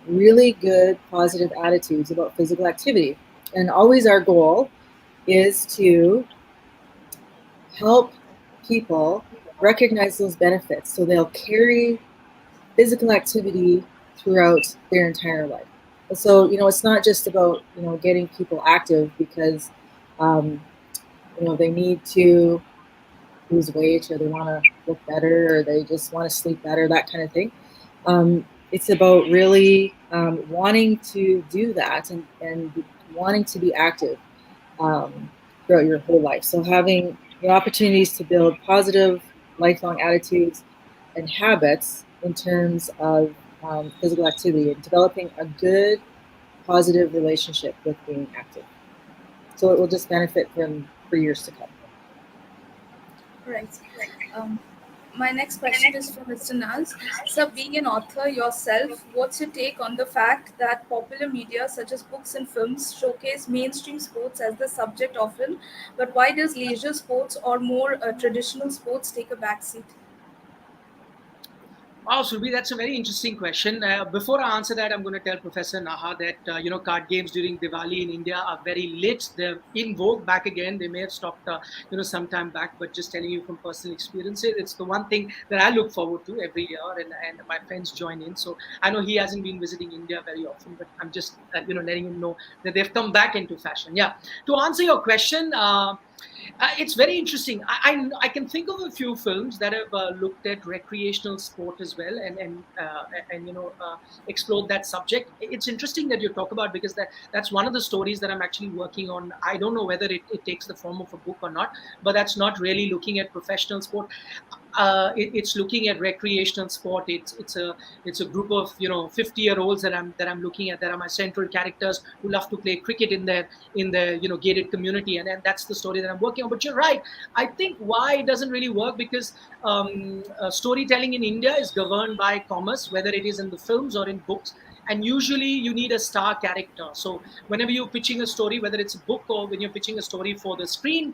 really good positive attitudes about physical activity. And always our goal is to help people recognize those benefits so they'll carry physical activity throughout their entire life. And so, it's not just about, getting people active because, they need to lose weight, or they want to look better, or they just want to sleep better, that kind of thing. It's about really wanting to do that, and wanting to be active throughout your whole life. So having the opportunities to build positive lifelong attitudes and habits in terms of physical activity, and developing a good, positive relationship with being active. So it will just benefit for years to come. Right. My next question is from Mr. Naz. So, being an author yourself, what's your take on the fact that popular media such as books and films showcase mainstream sports as the subject often, but why does leisure sports or more traditional sports take a backseat? Wow, Surbhi, that's a very interesting question. Before I answer that, I'm going to tell Professor Naha that card games during Diwali in India are very lit. They're in vogue back again. They may have stopped some time back, but just telling you from personal experiences, it's the one thing that I look forward to every year, and my friends join in. So I know he hasn't been visiting India very often, but I'm just letting him know that they've come back into fashion. Yeah. To answer your question. It's very interesting. I can think of a few films that have looked at recreational sport as well, and explored that subject. It's interesting that you talk about, because that's one of the stories that I'm actually working on. I don't know whether it takes the form of a book or not, but that's not really looking at professional sport. It's looking at recreational sport. It's a group of 50-year-olds that I'm looking at, that are my central characters, who love to play cricket in their gated community, and that's the story that I'm working on. But you're right. I think why it doesn't really work, because storytelling in India is governed by commerce, whether it is in the films or in books. And usually you need a star character. So whenever you're pitching a story, whether it's a book or when you're pitching a story for the screen,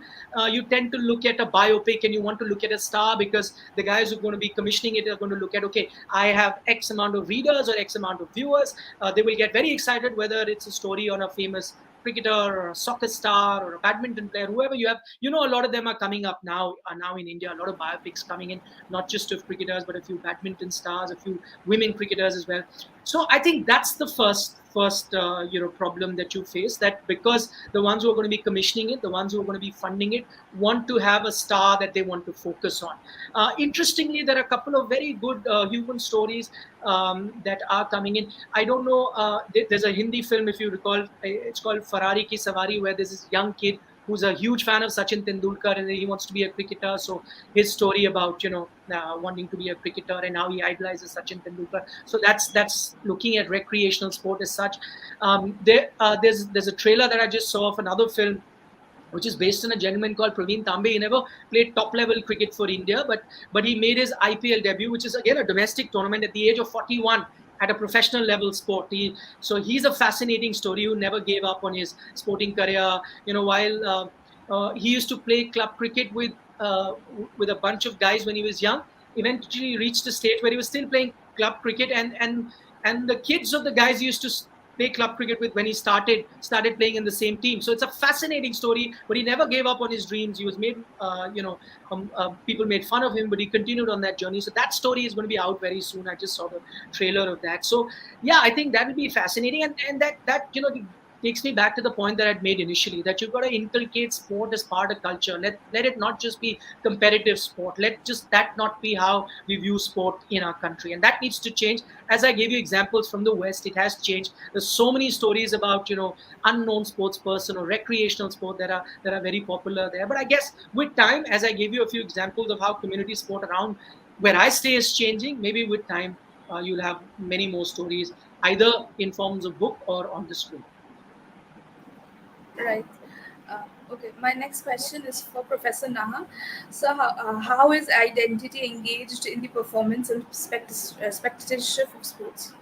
you tend to look at a biopic, and you want to look at a star, because the guys who are going to be commissioning it are going to look at, okay, I have X amount of readers or X amount of viewers. They will get very excited whether it's a story on a famous cricketer or a soccer star or a badminton player, whoever you have. A lot of them are coming up now, in India. A lot of biopics coming in, not just of cricketers, but a few badminton stars, a few women cricketers as well. So I think that's the first problem that you face, that because the ones who are going to be commissioning it, the ones who are going to be funding it, want to have a star that they want to focus on. Interestingly, there are a couple of very good human stories that are coming in. I don't know, there's a Hindi film, if you recall, it's called Ferrari Ki Savari, where there's this young kid who's a huge fan of Sachin Tendulkar, and he wants to be a cricketer. So his story about wanting to be a cricketer and how he idolizes Sachin Tendulkar. So that's looking at recreational sport as such. There's a trailer that I just saw of another film which is based on a gentleman called Praveen Tambe. He never played top level cricket for India, but he made his IPL debut, which is again a domestic tournament at the age of 41 at a professional level sport. So he's a fascinating story who never gave up on his sporting career. While he used to play club cricket with a bunch of guys when he was young, eventually reached a stage where he was still playing club cricket, and the kids of the guys he used to play club cricket with when he started playing in the same team. So it's a fascinating story, but he never gave up on his dreams. He was made, people made fun of him, but he continued on that journey. So that story is going to be out very soon. I just saw the trailer of that. So yeah, I think that will be fascinating, and that takes me back to the point that I'd made initially, that you've got to inculcate sport as part of culture. Let it not just be competitive sport. Let just that not be how we view sport in our country, and that needs to change. As I gave you examples from the West, it has changed. There's so many stories about unknown sports person or recreational sport that are very popular there. But I guess with time, as I gave you a few examples of how community sport around where I stay is changing, maybe with time you'll have many more stories, either in forms of book or on the screen. Right. Okay, my next question is for Professor Naha. So, how is identity engaged in the performance and spectatorship of sports?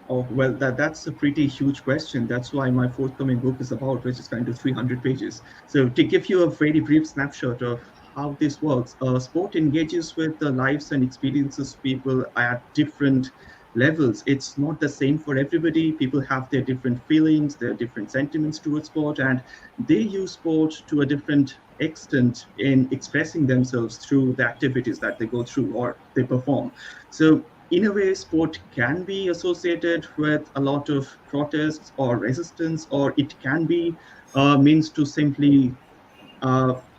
Oh, well, that's a pretty huge question. That's why my forthcoming book is about, which is kind of 300 pages. So, to give you a very brief snapshot of how this works, sport engages with the lives and experiences of people at different levels. It's not the same for everybody. People have their different feelings, their different sentiments towards sport, and they use sport to a different extent in expressing themselves through the activities that they go through or they perform. So in a way, sport can be associated with a lot of protests or resistance, or it can be a means to simply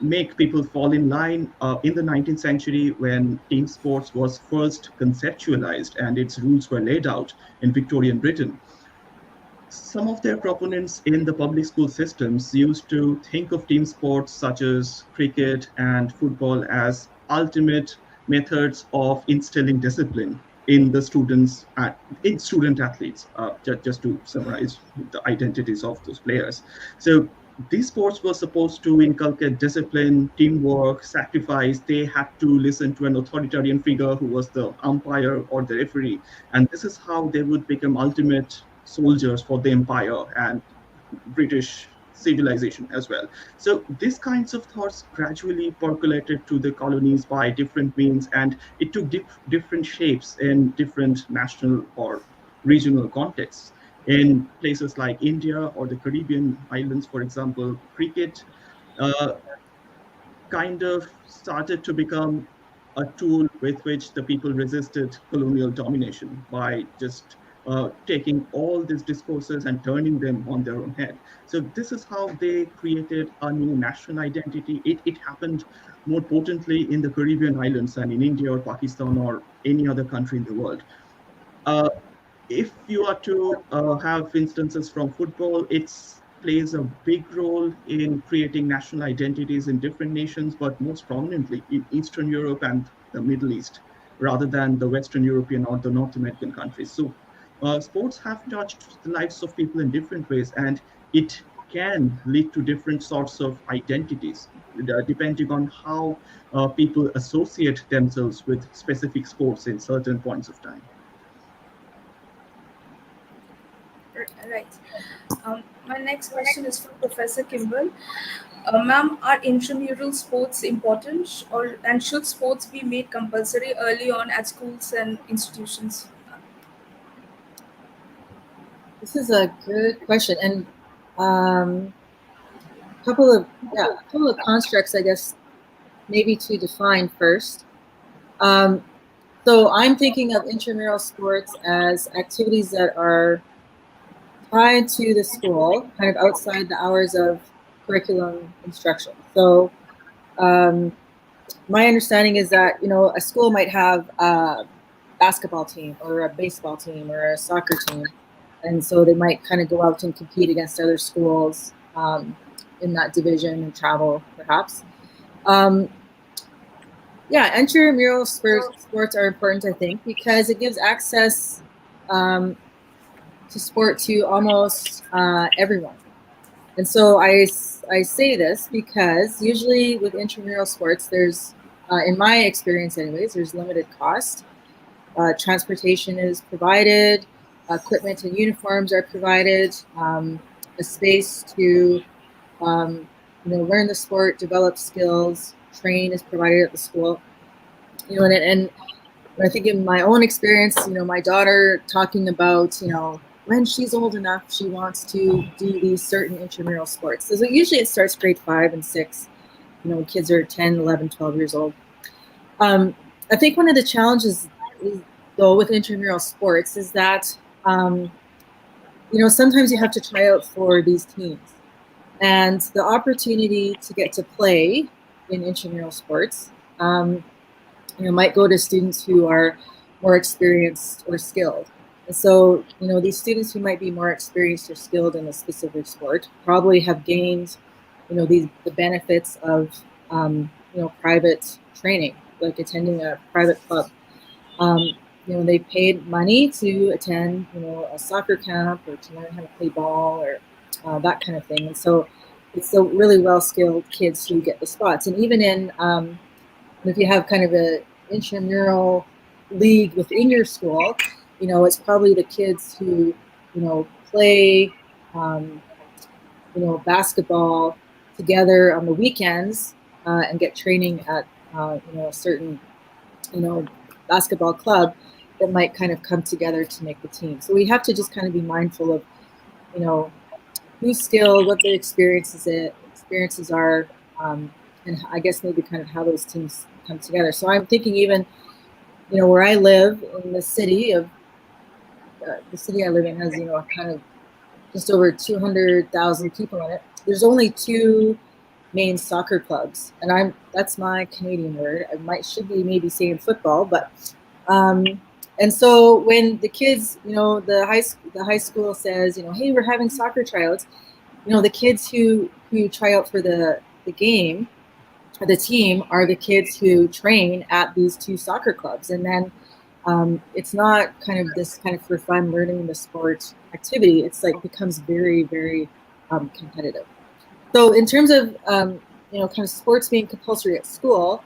make people fall in line. In the 19th century, when team sports was first conceptualized and its rules were laid out in Victorian Britain, some of their proponents in the public school systems used to think of team sports such as cricket and football as ultimate methods of instilling discipline in the students, in student athletes, just to summarize the identities of those players. So these sports were supposed to inculcate discipline, teamwork, sacrifice. They had to listen to an authoritarian figure who was the umpire or the referee. And this is how they would become ultimate soldiers for the empire and British civilization as well. So these kinds of thoughts gradually percolated to the colonies by different means, and it took different shapes in different national or regional contexts. In places like India or the Caribbean islands, for example, cricket uh, kind of started to become a tool with which the people resisted colonial domination by just taking all these discourses and turning them on their own head. So this is how they created a new national identity. It happened more potently in the Caribbean islands than in India or Pakistan or any other country in the world. Uh, if you are to have instances from football, it plays a big role in creating national identities in different nations, but most prominently in Eastern Europe and the Middle East, rather than the Western European or the North American countries. So sports have touched the lives of people in different ways, and it can lead to different sorts of identities, depending on how people associate themselves with specific sports in certain points of time. Right. My next question is for Professor Kimball. Ma'am, are intramural sports important, and should sports be made compulsory early on at schools and institutions? This is a good question, and a couple of constructs, I guess, maybe to define first. So I'm thinking of intramural sports as activities that are tied to the school, kind of outside the hours of curriculum instruction. So my understanding is that a school might have a basketball team or a baseball team or a soccer team, and so they might kind of go out and compete against other schools in that division and travel, perhaps. Yeah, intramural sports are important, I think, because it gives access to sport to almost everyone. And so I say this because usually with intramural sports, there's, in my experience anyways, there's limited cost. Transportation is provided, equipment and uniforms are provided, a space to learn the sport, develop skills, train is provided at the school. And I think in my own experience, my daughter talking about, when she's old enough, she wants to do these certain intramural sports. So usually it starts grade 5 and 6, kids are 10, 11, 12 years old. I think one of the challenges though with intramural sports is that, sometimes you have to try out for these teams. And the opportunity to get to play in intramural sports, might go to students who are more experienced or skilled. And so, these students who might be more experienced or skilled in a specific sport probably have gained, the benefits of, private training, like attending a private club. They paid money to attend, a soccer camp or to learn how to play ball or that kind of thing. And so it's the really well-skilled kids who get the spots. And even in, if you have kind of a intramural league within your school, it's probably the kids who, play, basketball together on the weekends and get training at, a certain, basketball club that might kind of come together to make the team. So we have to just kind of be mindful of, who's skilled, what their experiences are, and I guess maybe kind of how those teams come together. So I'm thinking even, where I live in the city I live in has, kind of just over 200,000 people in it. There's only 2 main soccer clubs, and that's my Canadian word. I should be maybe saying football, but and so when the kids, the high school says, hey, we're having soccer tryouts, the kids who try out for the game, the team, are the kids who train at these 2 soccer clubs. And then it's not kind of this kind of for fun learning the sport activity. It's like becomes very, very competitive. So in terms of, kind of sports being compulsory at school,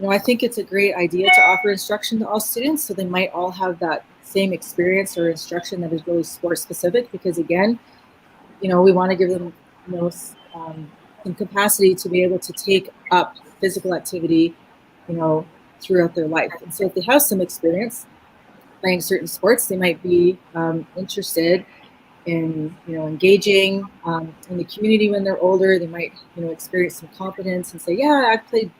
I think it's a great idea to offer instruction to all students, so they might all have that same experience or instruction that is really sport specific, because again, we want to give them, some capacity to be able to take up physical activity, throughout their life. And so if they have some experience playing certain sports, they might be interested in, engaging in the community when they're older. They might, experience some competence and say, yeah, I've played,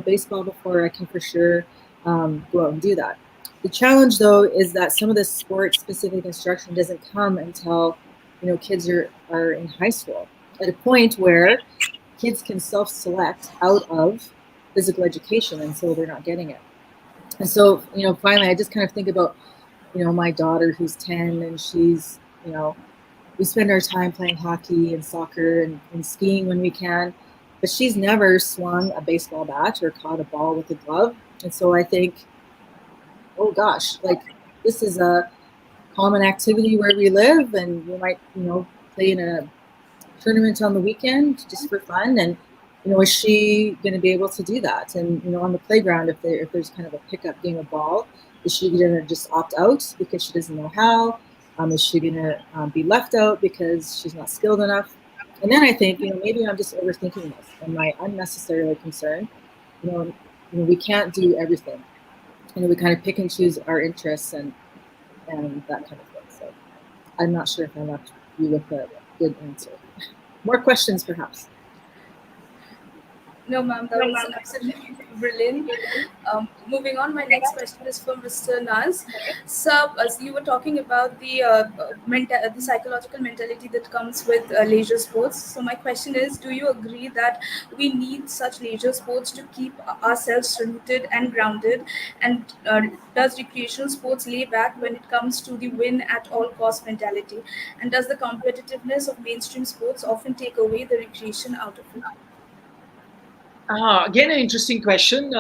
baseball before. I can for sure go out and do that. The challenge, though, is that some of the sport-specific instruction doesn't come until, kids are in high school, at a point where kids can self-select out of physical education, and so they're not getting it. And so, finally, I just kind of think about, my daughter who's 10, and she's, we spend our time playing hockey and soccer and skiing when we can, but she's never swung a baseball bat or caught a ball with a glove. And so I think, oh gosh, like this is a common activity where we live, and we might, play in a tournament on the weekend just for fun. And, is she going to be able to do that? And, on the playground, if there's kind of a pickup game of ball, is she going to just opt out because she doesn't know how? Is she going to be left out because she's not skilled enough? And then I think, maybe I'm just overthinking this. Am I unnecessarily concerned? We can't do everything. We kind of pick and choose our interests and that kind of thing. So I'm not sure if I left you with a good answer. More questions, perhaps? No, ma'am, that was absolutely brilliant. Moving on, my next question is for Mr. Naz. So, as you were talking about the psychological mentality that comes with leisure sports. So, my question is, do you agree that we need such leisure sports to keep ourselves rooted and grounded? And does recreational sports lay back when it comes to the win at all cost mentality? And does the competitiveness of mainstream sports often take away the recreation out of it? Again, an interesting question.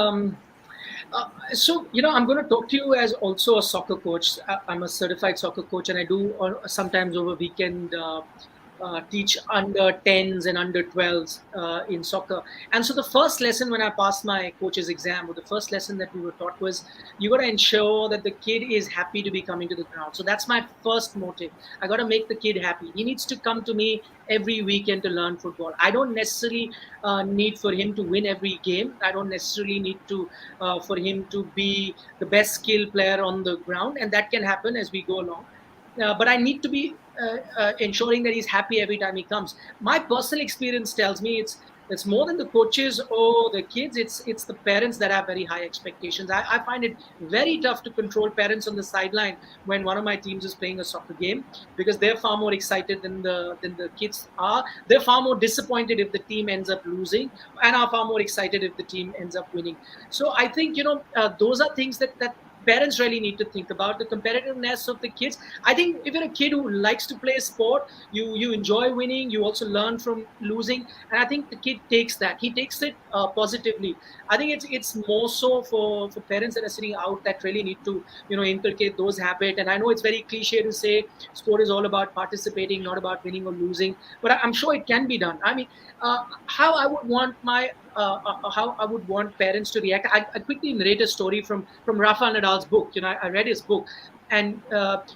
So, I'm going to talk to you as also a soccer coach. I'm a certified soccer coach, and I do sometimes over weekend teach under 10s and under 12s in soccer. And so the first lesson when I passed my coach's exam, or the first lesson that we were taught was, you got to ensure that the kid is happy to be coming to the ground. So that's my first motive. I got to make the kid happy. He needs to come to me every weekend to learn football. I don't necessarily need for him to win every game. I don't necessarily need to for him to be the best skill player on the ground, and that can happen as we go along. But I need to be ensuring that he's happy every time he comes. My personal experience tells me it's more than the coaches or the kids. It's the parents that have very high expectations. I find it very tough to control parents on the sideline when one of my teams is playing a soccer game, because they're far more excited than the kids are. They're far more disappointed if the team ends up losing, and are far more excited if the team ends up winning. So I think those are things that parents really need to think about, the competitiveness of the kids. I think if you're a kid who likes to play sport, you enjoy winning, you also learn from losing, and I think the kid takes that. He takes it positively. I think it's more so for parents that are sitting out that really need to inculcate those habits. And I know it's very cliche to say sport is all about participating, not about winning or losing, but I'm sure it can be done. I mean, how I would want how I would want parents to react. I quickly narrate a story from Rafa Nadal's book. I read his book, and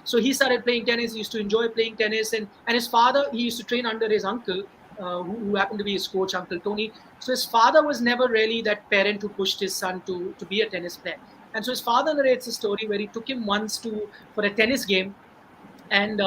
so he started playing tennis. He used to enjoy playing tennis, and his father, he used to train under his uncle, who happened to be his coach, Uncle Tony. So his father was never really that parent who pushed his son to be a tennis player. And so his father narrates a story where he took him once to for a tennis game, and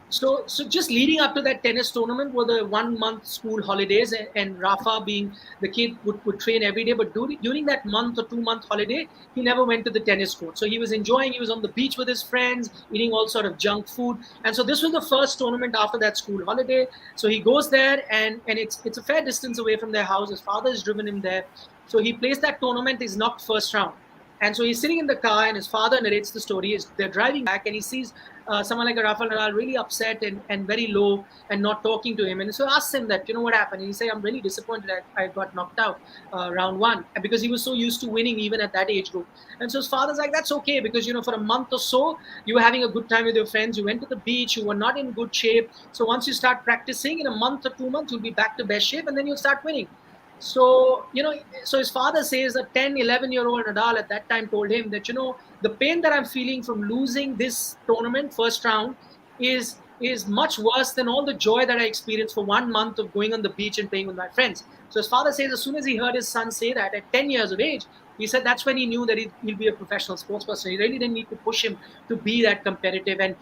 so just leading up to that tennis tournament were the 1 month school holidays, and Rafa, being the kid, would train every day. But during that month or 2 month holiday, he never went to the tennis court. So he was enjoying, he was on the beach with his friends, eating all sort of junk food. And so this was the first tournament after that school holiday. So he goes there, and it's a fair distance away from their house. His father has driven him there. So he plays that tournament, he's knocked first round. And so he's sitting in the car, and his father narrates the story. They're driving back, and he sees someone like a Rafael Nadal really upset and very low and not talking to him. And so asks him that, what happened? And he said, I'm really disappointed I got knocked out round one, because he was so used to winning even at that age group. And so his father's like, that's okay, because, for a month or so, you were having a good time with your friends. You went to the beach. You were not in good shape. So once you start practicing, in a month or 2 months, you'll be back to best shape, and then you'll start winning. So, so his father says a 10, 11-year-old Nadal at that time told him that, the pain that I'm feeling from losing this tournament first round is much worse than all the joy that I experienced for 1 month of going on the beach and playing with my friends. So his father says as soon as he heard his son say that at 10 years of age, he said that's when he knew that he'll be a professional sports person. He really didn't need to push him to be that competitive. And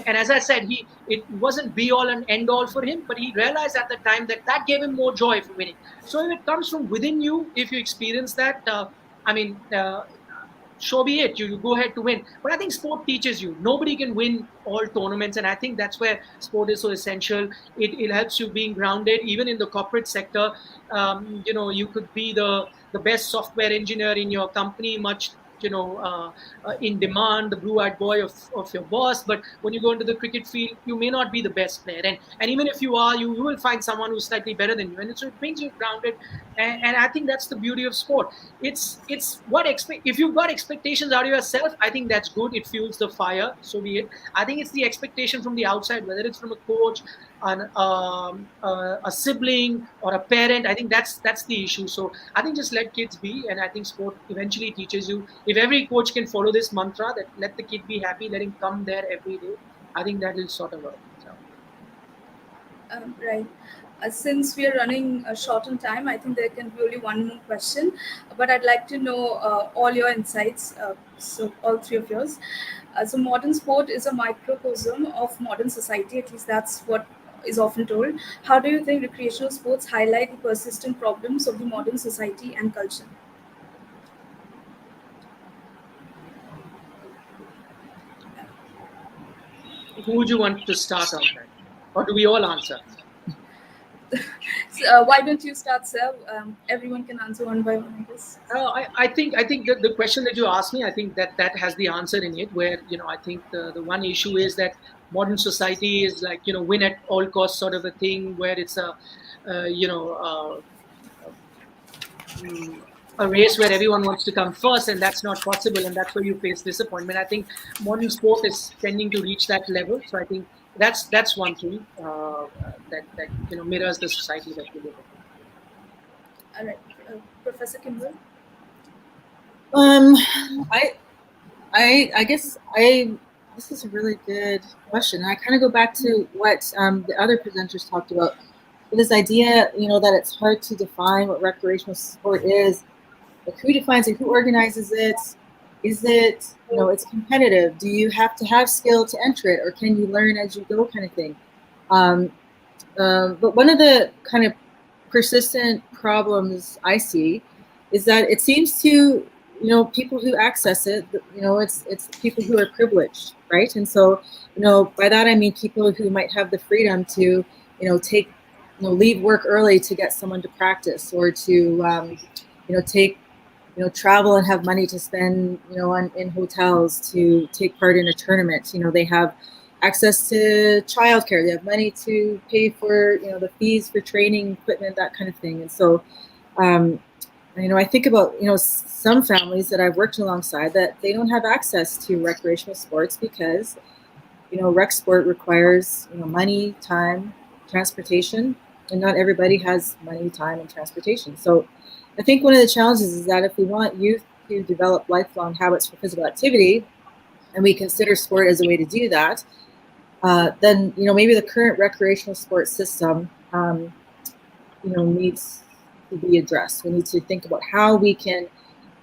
as I said, it wasn't be all and end all for him, but he realized at the time that gave him more joy for winning. So if it comes from within you, if you experience that, I mean, so be it. You go ahead to win. But I think sport teaches you. Nobody can win all tournaments, and I think that's where sport is so essential. It helps you being grounded, even in the corporate sector. You could be the best software engineer in your company, much in demand, the blue-eyed boy of your boss. But when you go into the cricket field, you may not be the best player, and even if you are, you will find someone who's slightly better than you, and so it brings you grounded. And I think that's the beauty of sport. It's what if you've got expectations out of yourself, I think that's good. It fuels the fire. So be it. I think it's the expectation from the outside, whether it's from a coach, a sibling, or a parent. I think that's the issue. So I think just let kids be, and I think sport eventually teaches you. If every coach can follow this mantra that let the kid be happy, let him come there every day, I think that will sort of work. So. Right. Since we are running short on time, I think there can be only one more question, but I'd like to know all your insights. So all three of yours. So modern sport is a microcosm of modern society. At least that's what is often told. How do you think recreational sports highlight the persistent problems of the modern society and culture? Who would you want to start on that? Or do we all answer? So, why don't you start, sir? Everyone can answer one by one, I guess. I think that the question that you asked me, I think that has the answer in it. Where I think the one issue is that modern society is like win at all costs sort of a thing, where it's uh, you know uh, mm, a race where everyone wants to come first, and that's not possible, and that's where you face disappointment. I think modern sport is tending to reach that level, so I think that's one thing that mirrors the society that we live in. All right, Professor Kimball. Um, I I guess this is a really good question. And I kind of go back to what the other presenters talked about. This idea, that it's hard to define what recreational sport is. Like, who defines it? Who organizes it? Is it, it's competitive? Do you have to have skill to enter it, or can you learn as you go, kind of thing? But one of the kind of persistent problems I see is that it seems to, people who access it, it's people who are privileged, right? And so, by that I mean people who might have the freedom to, take, leave work early to get someone to practice, or to, take, travel and have money to spend, in hotels to take part in a tournament. They have access to childcare. They have money to pay for, the fees for training equipment, that kind of thing. And so, I think about, some families that I've worked alongside that they don't have access to recreational sports because, rec sport requires, money, time, transportation, and not everybody has money, time, and transportation. So I think one of the challenges is that if we want youth to develop lifelong habits for physical activity, and we consider sport as a way to do that, then maybe the current recreational sports system needs to be addressed. We need to think about how we can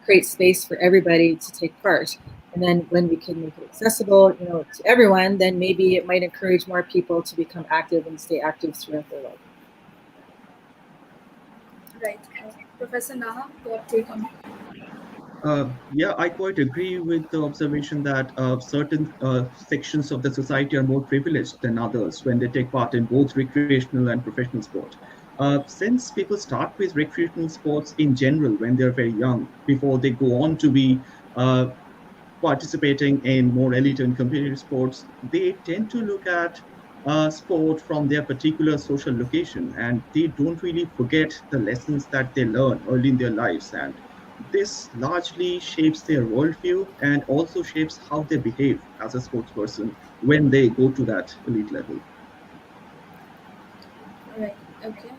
create space for everybody to take part, and then when we can make it accessible, to everyone, then maybe it might encourage more people to become active and stay active throughout their life. Right, Professor Naha, your take on it? Yeah, I quite agree with the observation that certain sections of the society are more privileged than others when they take part in both recreational and professional sport. Since people start with recreational sports in general when they're very young, before they go on to be participating in more elite and competitive sports, they tend to look at sport from their particular social location, and they don't really forget the lessons that they learn early in their lives. And this largely shapes their worldview and also shapes how they behave as a sportsperson when they go to that elite level. Right. Okay.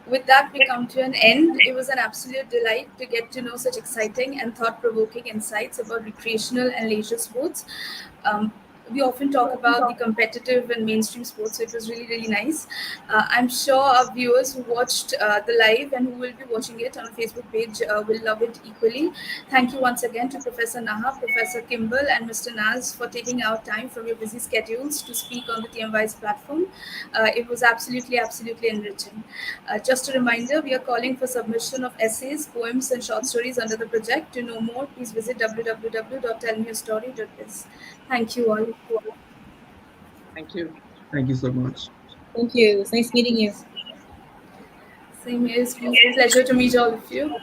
With that, we come to an end. It was an absolute delight to get to know such exciting and thought-provoking insights about recreational and leisure sports. Um, we often talk about the competitive and mainstream sports, so it was really, really nice. I'm sure our viewers who watched the live and who will be watching it on our Facebook page will love it equally. Thank you once again to Professor Naha, Professor Kimball, and Mr. Naz for taking out time from your busy schedules to speak on the TMYS platform. It was absolutely, absolutely enriching. Just a reminder, we are calling for submission of essays, poems, and short stories under the project. To know more, please visit www.tellmeastory.biz. Thank you all. Thank you. Thank you so much. Thank you. It was nice meeting you. Same here. It's a pleasure to meet all of you.